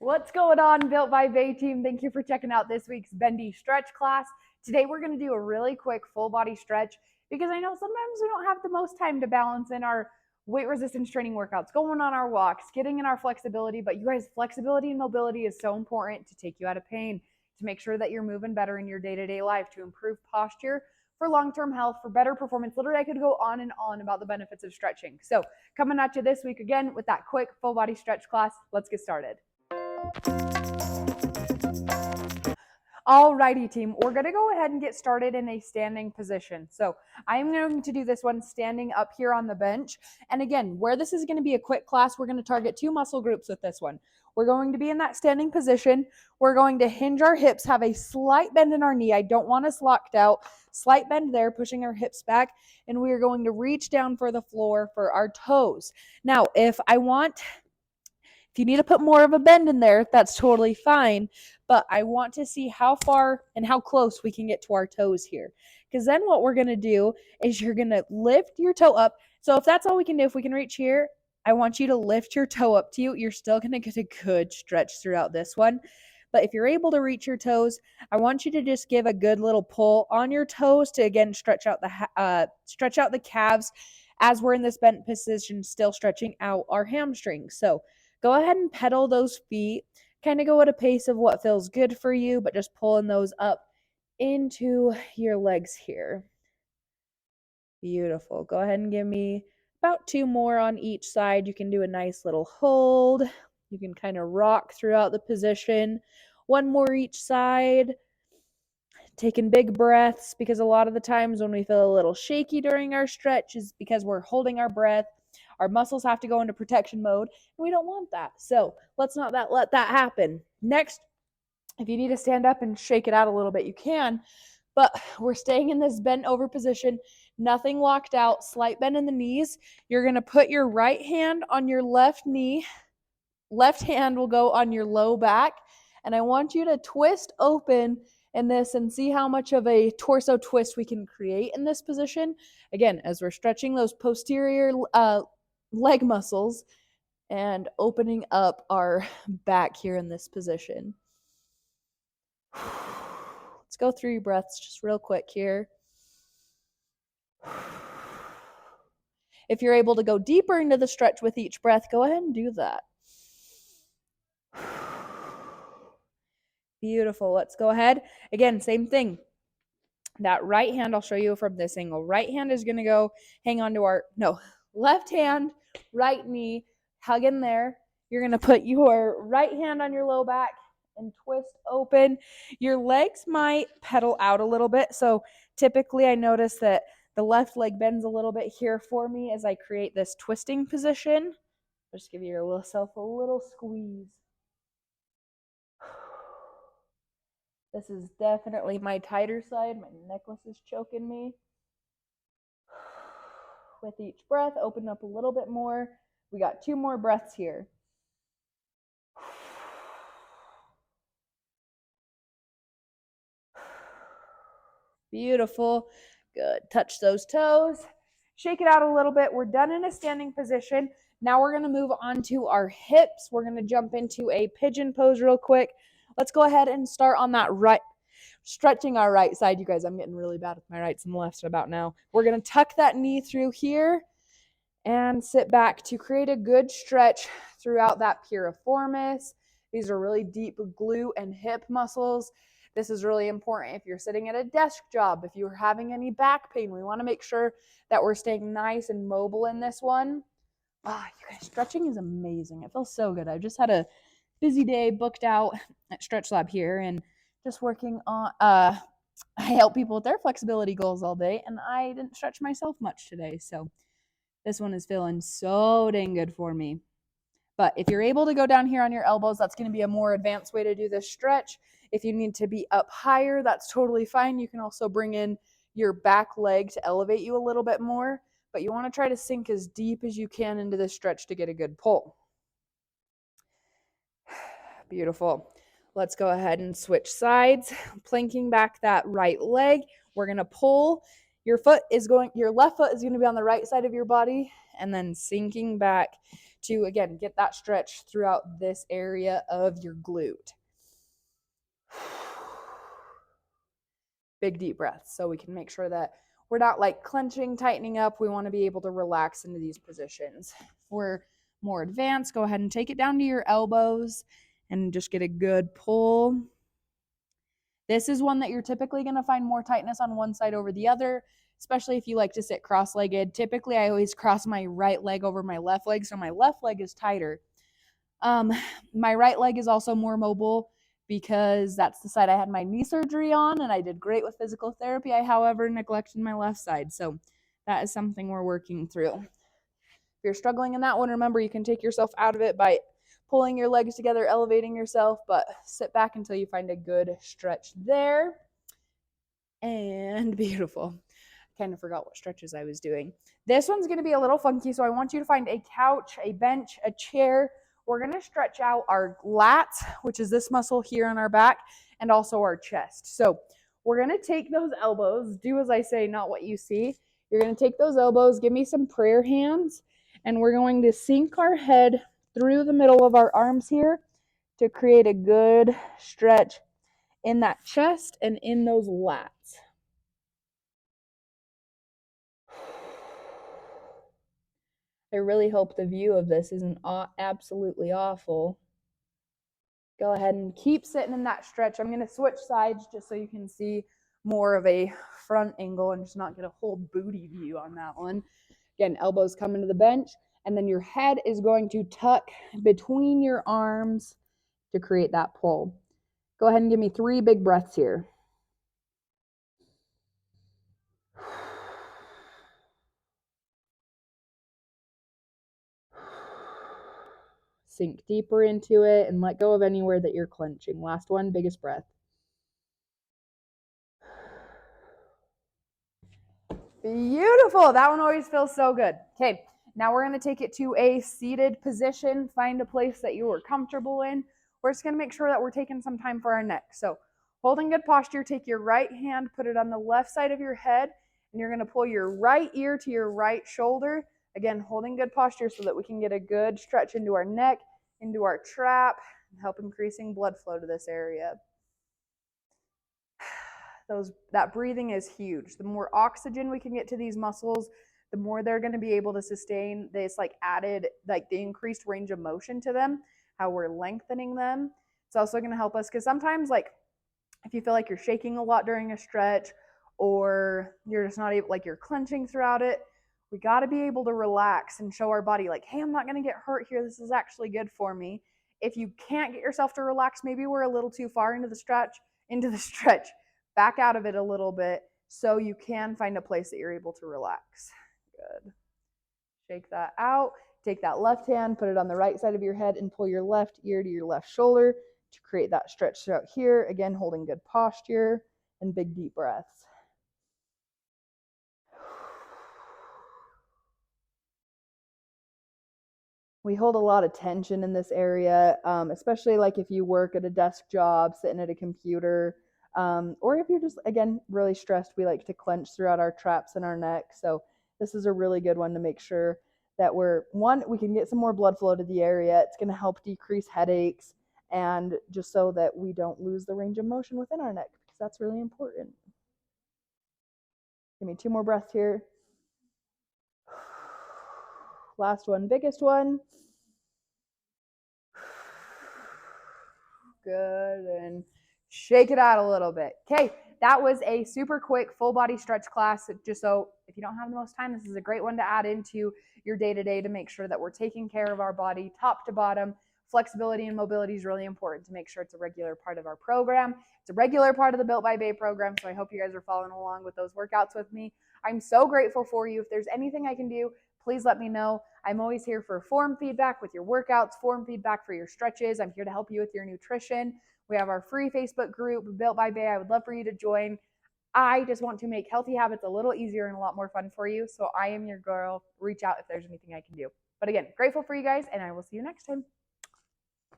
What's going on, Built by Bai Team? Thank you for checking out this week's bendy stretch class. Today we're going to do a really quick full body stretch because I know sometimes we don't have the most time to balance in our weight resistance training workouts, going on our walks, getting in our flexibility. But you guys, flexibility and mobility is so important to take you out of pain, to make sure that you're moving better in your day-to-day life, to improve posture, for long-term health, for better performance. Literally, I could go on and on about the benefits of stretching. So coming at you this week again with that quick full body stretch class. Let's get started. Alrighty, team, we're going to go ahead and get started in a standing position. So I am going to do this one standing up here on the bench. And again, where this is going to be a quick class, we're going to target two muscle groups with this one. We're going to be in that standing position. We're going to hinge our hips, have a slight bend in our knee. I don't want us locked out. Slight bend there, pushing our hips back. And we are going to reach down for the floor for our toes. Now, if you need to put more of a bend in there, that's totally fine. But I want to see how far and how close we can get to our toes here. Because then what we're going to do is you're going to lift your toe up. So if that's all we can do, if we can reach here, I want you to lift your toe up to you. You're still going to get a good stretch throughout this one. But if you're able to reach your toes, I want you to just give a good little pull on your toes to, again, stretch out the calves as we're in this bent position, still stretching out our hamstrings. So go ahead and pedal those feet. Kind of go at a pace of what feels good for you, but just pulling those up into your legs here. Beautiful. Go ahead and give me about 2 more on each side. You can do a nice little hold. You can kind of rock throughout the position. 1 more each side. Taking big breaths, because a lot of the times when we feel a little shaky during our stretch is because we're holding our breath. Our muscles have to go into protection mode, and we don't want that. So let's not let that happen. Next, if you need to stand up and shake it out a little bit, you can. But we're staying in this bent over position, nothing locked out, slight bend in the knees. You're going to put your right hand on your left knee. Left hand will go on your low back. And I want you to twist open in this and see how much of a torso twist we can create in this position. Again, as we're stretching those posterior leg muscles and opening up our back here in this position. Let's go through your breaths just real quick here. If you're able to go deeper into the stretch with each breath, go ahead and do that. Beautiful. Let's go ahead. Again, same thing. That right hand, I'll show you from this angle. Right hand is going to go hang on to left hand, right knee, hug in there. You're going to put your right hand on your low back and twist open. Your legs might pedal out a little bit. So typically I notice that the left leg bends a little bit here for me as I create this twisting position. Just give yourself a little squeeze. This is definitely my tighter side. My necklace is choking me. With each breath, open up a little bit more. We got 2 more breaths here. Beautiful. Good. Touch those toes. Shake it out a little bit. We're done in a standing position. Now we're going to move on to our hips. We're going to jump into a pigeon pose real quick. Let's go ahead and start on that right, stretching our right side. You guys, I'm getting really bad with my rights and lefts about now. We're going to tuck that knee through here and sit back to create a good stretch throughout that piriformis. These are really deep glute and hip muscles. This is really important if you're sitting at a desk job, if you're having any back pain. We want to make sure that we're staying nice and mobile in this one. You guys, stretching is amazing. It feels so good. I've just had a busy day booked out at Stretch Lab here and just working on, I help people with their flexibility goals all day, and I didn't stretch myself much today. So this one is feeling so dang good for me. But if you're able to go down here on your elbows, that's going to be a more advanced way to do this stretch. If you need to be up higher, that's totally fine. You can also bring in your back leg to elevate you a little bit more. But you want to try to sink as deep as you can into this stretch to get a good pull. Beautiful. Let's go ahead and switch sides. Planking back that right leg. We're going to pull Your left foot is going to be on the right side of your body, and then sinking back to, again, get that stretch throughout this area of your glute. Big deep breaths so we can make sure that we're not like clenching, tightening up. We want to be able to relax into these positions. If we're more advanced, go ahead and take it down to your elbows and just get a good pull. This is one that you're typically going to find more tightness on one side over the other, especially if you like to sit cross-legged. Typically, I always cross my right leg over my left leg, so my left leg is tighter. My right leg is also more mobile because that's the side I had my knee surgery on, and I did great with physical therapy. I, however, neglected my left side, so that is something we're working through. If you're struggling in that one, remember you can take yourself out of it by pulling your legs together, elevating yourself, but sit back until you find a good stretch there. And beautiful. Kind of forgot what stretches I was doing. This one's going to be a little funky, so I want you to find a couch, a bench, a chair. We're going to stretch out our lats, which is this muscle here on our back, and also our chest. So we're going to take those elbows, do as I say, not what you see. You're going to take those elbows, give me some prayer hands, and we're going to sink our head through the middle of our arms here to create a good stretch in that chest and in those lats. I really hope the view of this isn't absolutely awful. Go ahead and keep sitting in that stretch. I'm going to switch sides just so you can see more of a front angle and just not get a whole booty view on that one. Again, elbows come into the bench, and then your head is going to tuck between your arms to create that pull. Go ahead and give me 3 big breaths here. Sink deeper into it and let go of anywhere that you're clenching. Last one, biggest breath. Beautiful. That one always feels so good. Okay, now we're going to take it to a seated position. Find a place that you are comfortable in. We're just going to make sure that we're taking some time for our neck. So holding good posture, take your right hand, put it on the left side of your head, and you're going to pull your right ear to your right shoulder. Again, holding good posture so that we can get a good stretch into our neck, into our trap, and help increasing blood flow to this area. That breathing is huge. The more oxygen we can get to these muscles, the more they're going to be able to sustain this added, the increased range of motion to them, how we're lengthening them. It's also going to help us because sometimes if you feel like you're shaking a lot during a stretch or you're just not able, you're clenching throughout it, we got to be able to relax and show our body hey, I'm not going to get hurt here. This is actually good for me. If you can't get yourself to relax, maybe we're a little too far into the stretch. Back out of it a little bit so you can find a place that you're able to relax. Good. Shake that out. Take that left hand, put it on the right side of your head, and pull your left ear to your left shoulder to create that stretch throughout here. Again, holding good posture and big deep breaths. We hold a lot of tension in this area, especially if you work at a desk job, sitting at a computer, or if you're just, again, really stressed. We like to clench throughout our traps and our neck. So this is a really good one to make sure that we can get some more blood flow to the area. It's going to help decrease headaches and just so that we don't lose the range of motion within our neck, because that's really important. Give me 2 more breaths here. Last one, biggest one. Good, and shake it out a little bit. Okay, that was a super quick full body stretch class. Just so if you don't have the most time, this is a great one to add into your day-to-day to make sure that we're taking care of our body top to bottom. Flexibility and mobility is really important to make sure it's a regular part of our program. It's a regular part of the Built by Bai program, so I hope you guys are following along with those workouts with me. I'm so grateful for you. If there's anything I can do, please let me know. I'm always here for form feedback with your workouts, form feedback for your stretches. I'm here to help you with your nutrition. We have our free Facebook group, Built by Bai. I would love for you to join. I just want to make healthy habits a little easier and a lot more fun for you. So I am your girl. Reach out if there's anything I can do. But again, grateful for you guys, and I will see you next time.